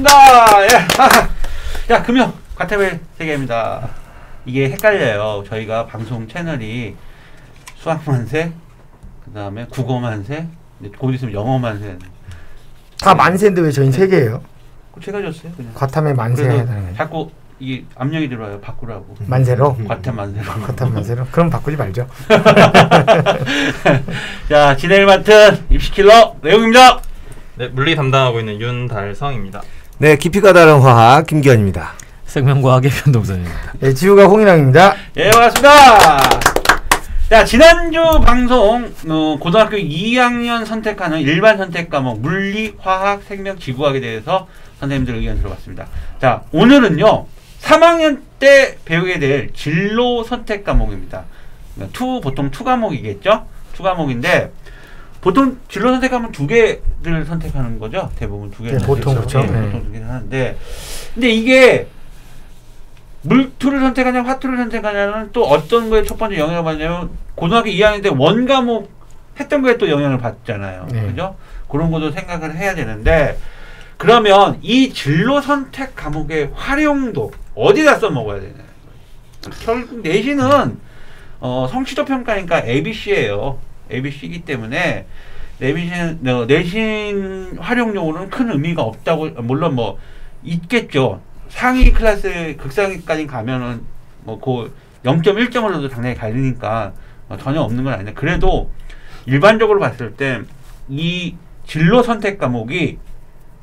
반갑습니다. 예. 자, 금요 과태별 세계입니다. 이게 헷갈려요. 저희가 방송 채널이 수학 만세, 그 다음에 국어 만세, 곧 있으면 영어 만세. 다 만세인데 왜 저희는 세 개예요? 제가 줬어요, 그냥. 과탐의 만세에 해당해요. 자꾸 이게 압력이 들어와요. 바꾸라고. 만세로? 과탐 만세로. 과탐 만세로? 그럼 바꾸지 말죠. 자, 진행을 맡은 입시킬러 내용입니다. 네, 물리 담당하고 있는 윤달성입니다. 네, 깊이가 다른 화학 김기현입니다. 생명과학의 변동선입니다. 네, 지우가 홍인왕입니다. 예, 반갑습니다. 자, 지난주 방송 고등학교 2학년 선택하는 일반 선택 과목 물리, 화학, 생명, 지구학에 대해서 선생님들 의견 들어봤습니다. 자, 오늘은요 3학년 때 배우게 될 진로 선택 과목입니다. 보통 2 과목이겠죠? 2 과목인데 보통 진로 선택하면 2개를 선택하는 거죠? 대부분 2개. 네, 보통 그렇죠. 네, 보통 2개를 하는데 근데 이게 물투를 선택하냐 화투를 선택하냐는 또 어떤 거에 첫 번째 영향을 받냐면 고등학교 2학년 때 원 과목 했던 거에 또 영향을 받잖아요. 네. 그죠? 그런 것도 생각을 해야 되는데 그러면 이 진로 선택 과목의 활용도 어디다 써먹어야 되냐. 결국 내신은 성취도 평가니까 ABC예요. ABC이기 때문에 내신 활용용으로는 큰 의미가 없다고 물론 뭐 있겠죠. 상위 클래스 극상위까지 가면은 뭐 그 0.1점으로도 당연히 갈리니까 전혀 없는 건 아닌데 그래도 일반적으로 봤을 때 이 진로 선택 과목이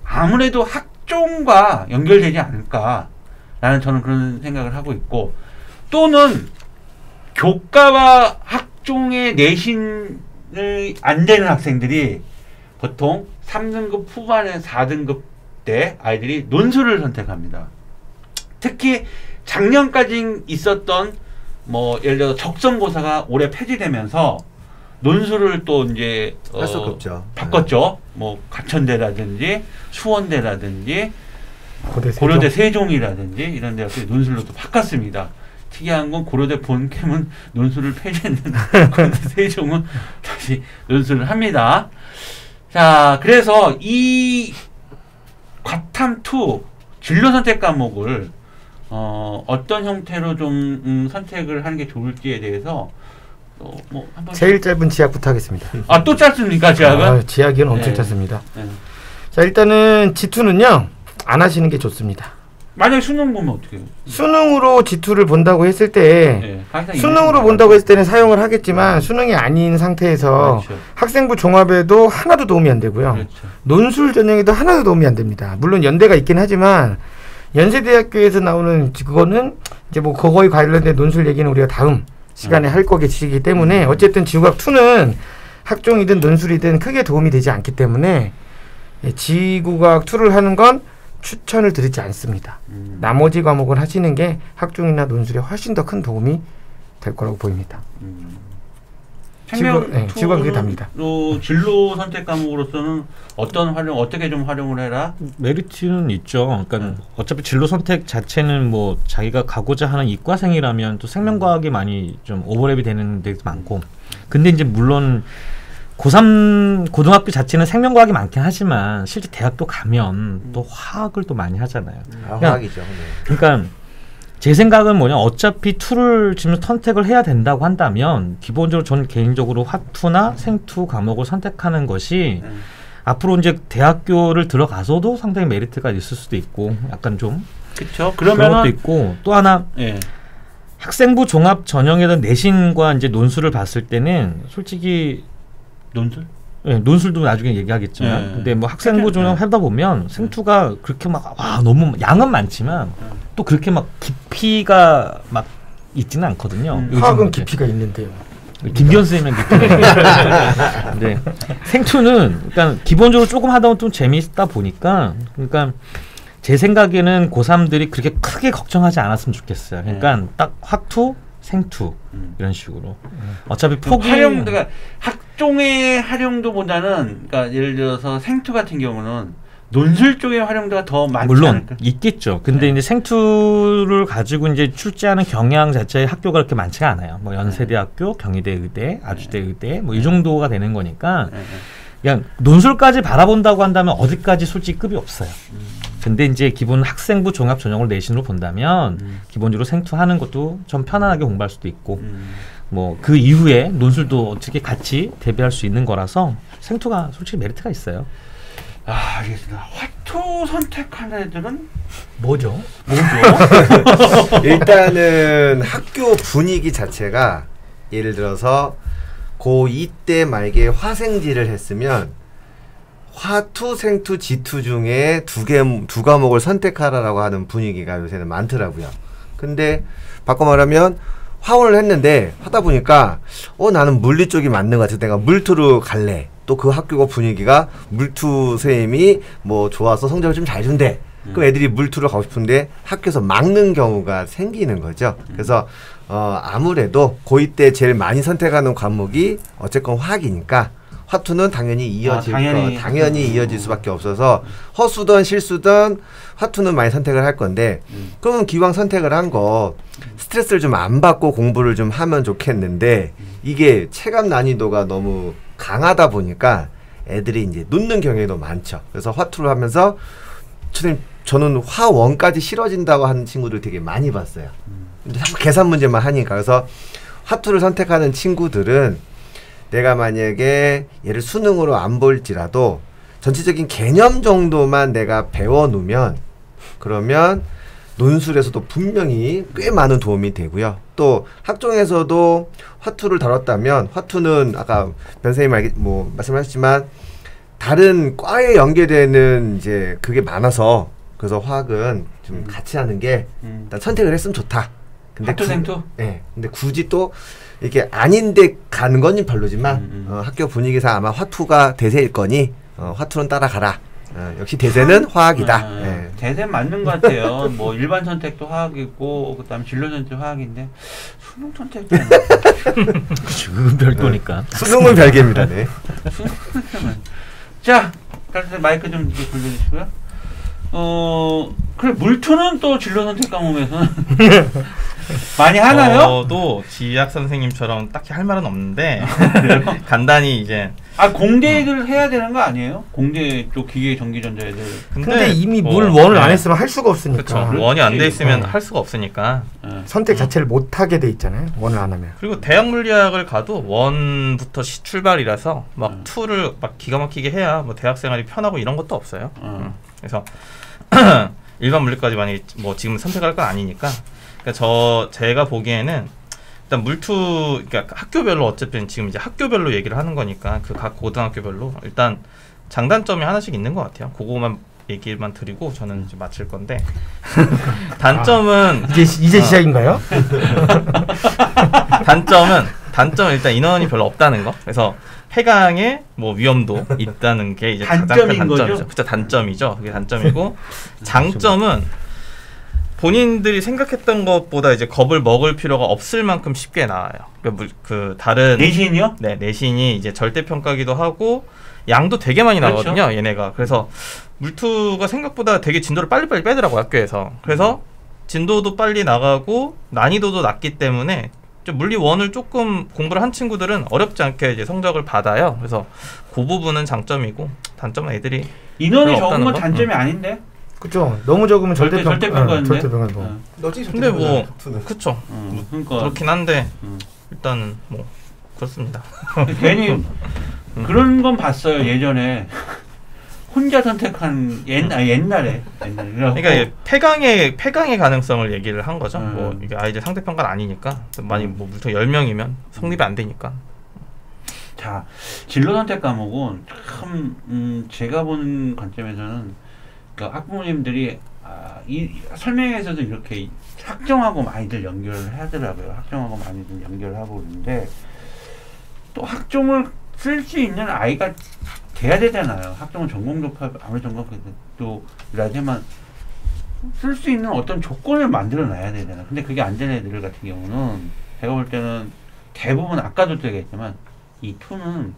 아무래도 학종과 연결되지 않을까라는 저는 그런 생각을 하고 있고 또는 교과와 학종의 내신을 안 되는 학생들이 보통 3등급 후반에 4등급 때 아이들이 논술을 선택합니다. 특히 작년까지 있었던 뭐 예를 들어 적성고사가 올해 폐지되면서 논술을 또 이제 할 수가 없죠. 바꿨죠. 뭐 가천대라든지 수원대라든지 고려대 세종. 세종이라든지 이런 데가 논술로 또 바꿨습니다. 특이한 건 고려대 본캠은 논술을 폐지했는데 고려대 세종은 다시 논술을 합니다. 자, 그래서 이 과탐2 진로 선택 과목을 어떤 형태로 좀 선택을 하는 게 좋을지에 대해서 뭐 한번 제일 짧은 지학부터 하겠습니다. 아, 또 짧습니까 지학은? 지학은 엄청 네. 짧습니다. 네. 자, 일단은 G2는요 안 하시는 게 좋습니다. 만약에 수능 보면 어떻게 해요? 수능으로 G2를 본다고 했을 때 네. 수능으로 본다고 했을 때는 사용을 하겠지만 수능이 아닌 상태에서 그렇죠. 학생부 종합에도 하나도 도움이 안 되고요. 그렇죠. 논술 전형에도 하나도 도움이 안 됩니다. 물론 연대가 있긴 하지만 연세대학교에서 나오는 그거는 이제 뭐 그거에 관련된 논술 얘기는 우리가 다음 시간에 할 거기 때문에 어쨌든 지구과학2는 학종이든 논술이든 크게 도움이 되지 않기 때문에 지구과학2를 하는 건 추천을 드리지 않습니다. 나머지 과목을 하시는 게 학종이나 논술에 훨씬 더 큰 도움이 될 거라고 보입니다. 지구과학 그게 답니다. 진로 선택 과목으로서는 어떻게 좀 활용을 해라? 메리트는 있죠. 그러니까 어차피 진로 선택 자체는 뭐 자기가 가고자 하는 이과생이라면 또 생명과학이 많이 좀 오버랩이 되는 데 많고 근데 이제 물론 고3 고등학교 자체는 생명과학이 많긴 하지만 실제 대학도 가면 또 화학을 또 많이 하잖아요. 화학이죠. 네. 그러니까 제 생각은 뭐냐 어차피 투를 지금 선택을 해야 된다고 한다면 기본적으로 저는 개인적으로 화투나 생투 과목을 선택하는 것이 앞으로 이제 대학교를 들어가서도 상당히 메리트가 있을 수도 있고 약간 좀 그렇죠. 그런 것도 있고 또 하나 학생부 종합 전형에 대한 내신과 이제 논술을 봤을 때는 솔직히 논술? 네, 논술도 나중에 얘기하겠지만 근데 뭐 학생부 전형 하다 보면 생투가 그렇게 막 너무 양은 많지만 또 그렇게 막 깊이가 막 있지는 않거든요. 화학은 깊이가 있는데요. 김기현 선생님은 깊이가 근데 생투는 그러니까 기본적으로 조금 하다 보면 좀 재미있다 보니까 그러니까 제 생각에는 고3들이 그렇게 크게 걱정하지 않았으면 좋겠어요. 그러니까 딱 화투 생투 이런 식으로 어차피 폭이 그러니까 학종의 활용도보다는 그러니까 예를 들어서 생투 같은 경우는 논술 쪽의 활용도가 더 많지 물론 않을까? 있겠죠. 근데 이제 생투를 가지고 이제 출제하는 경향 자체의 학교가 그렇게 많지가 않아요. 뭐 연세대학교, 경희대 의대, 아주대 의대 뭐 이 정도가 되는 거니까 그냥 논술까지 바라본다고 한다면 어디까지 솔직히 급이 없어요. 근데 이제 기본 학생부 종합 전형을 내신으로 본다면 기본적으로 생투하는 것도 좀 편안하게 공부할 수도 있고 뭐 그 이후에 논술도 어떻게 같이 대비할 수 있는 거라서 생투가 솔직히 메리트가 있어요. 아, 알겠습니다. 화투 선택한 애들은 뭐죠? 일단은 학교 분위기 자체가 예를 들어서 고2 때 만약에 화생지를 했으면 화투, 생투, 지투 중에 두 과목을 선택하라라고 하는 분위기가 요새는 많더라고요. 근데 바꿔 말하면 화원을 했는데 하다 보니까 나는 물리 쪽이 맞는 것 같아. 내가 물투로 갈래. 또 그 학교가 분위기가 물투 선생님이 뭐 좋아서 성적을 좀 잘 준대. 그럼 애들이 물투로 가고 싶은데 학교에서 막는 경우가 생기는 거죠. 그래서 아무래도 고2 때 제일 많이 선택하는 과목이 어쨌건 화학이니까 화투는 당연히 당연히 이어질 수밖에 없어서 허수든 실수든 화투는 많이 선택을 할 건데 그러면 기왕 선택을 한 거 스트레스를 좀 안 받고 공부를 좀 하면 좋겠는데 이게 체감 난이도가 너무 강하다 보니까 애들이 이제 놓는 경우도 많죠. 그래서 화투를 하면서 저는 화원까지 싫어진다고 하는 친구들 되게 많이 봤어요. 근데 자꾸 계산 문제만 하니까. 그래서 화투를 선택하는 친구들은 내가 만약에 얘를 수능으로 안 볼지라도 전체적인 개념 정도만 내가 배워놓으면 그러면 논술에서도 분명히 꽤 많은 도움이 되고요. 또 학종에서도 화투를 다뤘다면 화투는 아까 변선생님 말씀하셨지만 다른 과에 연계되는 이제 그게 많아서 그래서 화학은 좀 같이 하는 게 일단 선택을 했으면 좋다. 근데 화투 생투? 네. 근데 굳이 또 이게 아닌데 가는 건 별로지만 학교 분위기상 아마 화투가 대세일 거니 화투는 따라가라. 역시 대세는 화학이다. 네. 대세 맞는 것 같아요. 뭐 일반 선택도 화학이고 그다음 진로 선택 화학인데 수능 선택도 그렇죠. 그건 별도니까. 수능은 별개입니다. 네. 자, 그래서 마이크 좀 이렇게 돌려주시고요. 그래 물투는 또 진로 선택 과목에서는 많이 하나요? 저도 지학 선생님처럼 딱히 할 말은 없는데 간단히 이제 공대들 해야 되는 거 아니에요? 공대 쪽 기계 전기전자 애들. 근데 이미 물 원을 안 했으면 할 수가 없으니까. 그렇죠. 원이 안 돼 있으면 할 수가 없으니까. 선택 자체를 못 하게 돼 있잖아요. 원을 안 하면. 그리고 대학 물리학을 가도 원부터 출발이라서 막 투를 막 기가 막히게 해야 뭐 대학 생활이 편하고 이런 것도 없어요. 그래서 일반 물리까지 많이 뭐 지금 선택할 건 아니니까. 그러니까 제가 보기에는 일단 물투 그러니까 학교별로 어쨌든 지금 이제 학교별로 얘기를 하는 거니까 그 각 고등학교별로 일단 장단점이 하나씩 있는 것 같아요. 그거만 얘기만 드리고 저는 이제 마칠 건데 단점은 이제 시작인가요? 단점은 일단 인원이 별로 없다는 거. 그래서 폐강에 뭐 위험도 있다는 게 이제 가장 큰 단점이죠. 그쵸, 단점이죠. 그게 단점이고 장점은 본인들이 생각했던 것보다 이제 겁을 먹을 필요가 없을 만큼 쉽게 나와요. 그 다른 내신이요? 네, 내신이 이제 절대 평가기도 하고 양도 되게 많이 나거든요. 그렇죠? 얘네가. 그래서 물투가 생각보다 되게 진도를 빨리빨리 빼더라고요, 학교에서. 그래서 진도도 빨리 나가고 난이도도 낮기 때문에 좀 물리 원을 조금 공부를 한 친구들은 어렵지 않게 이제 성적을 받아요. 그래서 그 부분은 장점이고 단점은 애들이 인원이 적은 건 단점이 아닌데. 그렇죠. 너무 적으면 절대평가인데. 절대평가고. 근데 뭐 그렇죠. 그러니까 그렇긴 한데 일단은 뭐 그렇습니다. 괜히 그런 건 봤어요. 예전에 혼자 선택한 옛날에. 그러니까 폐강의 가능성을 얘기를 한 거죠. 뭐 이게 아이들 상대평가는 아니니까 많이 뭐 물통 10명이면 성립이 안 되니까. 자, 진로 선택 과목은 참 제가 보는 관점에서는 그러니까 학부모님들이 이 설명에서도 이렇게 학종하고 많이들 연결을 하더라고요. 학종하고 많이들 연결을 하고 있는데 또 학종을 쓸 수 있는 아이가 돼야 되잖아요. 학종은 전공 접합 아무리 전공도 이라지만 쓸 수 있는 어떤 조건을 만들어 놔야 되잖아요. 근데 그게 안 되는 애들 같은 경우는 제가 볼 때는 대부분 아까도 얘기했지만 이 투는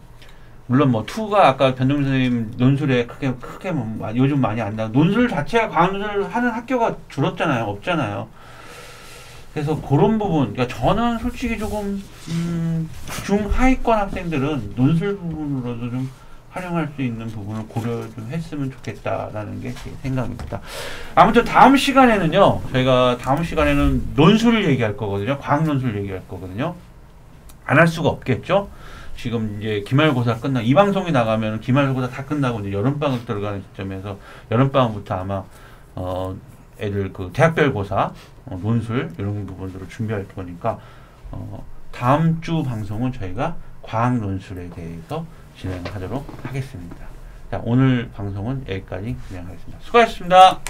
물론 뭐 투가 아까 변동민 선생님 논술에 크게 뭐 요즘 많이 안 나고 논술 자체가 강의를 하는 학교가 줄었잖아요. 없잖아요. 그래서 그런 부분, 그러니까 저는 솔직히 조금 중하위권 학생들은 논술 부분으로도 좀 활용할 수 있는 부분을 고려 좀 했으면 좋겠다라는 게 제 생각입니다. 아무튼 다음 시간에는요, 저희가 다음 시간에는 논술을 얘기할 거거든요. 과학 논술 얘기할 거거든요. 안 할 수가 없겠죠. 지금 이제 기말고사 끝나, 이 방송이 나가면 기말고사 다 끝나고 이제 여름방학 들어가는 시점에서 여름방학부터 아마 애들 그 대학별 고사 논술 이런 부분들을 준비할 거니까 다음 주 방송은 저희가 과학 논술에 대해서 진행하도록 하겠습니다. 자, 오늘 방송은 여기까지 진행하겠습니다. 수고하셨습니다.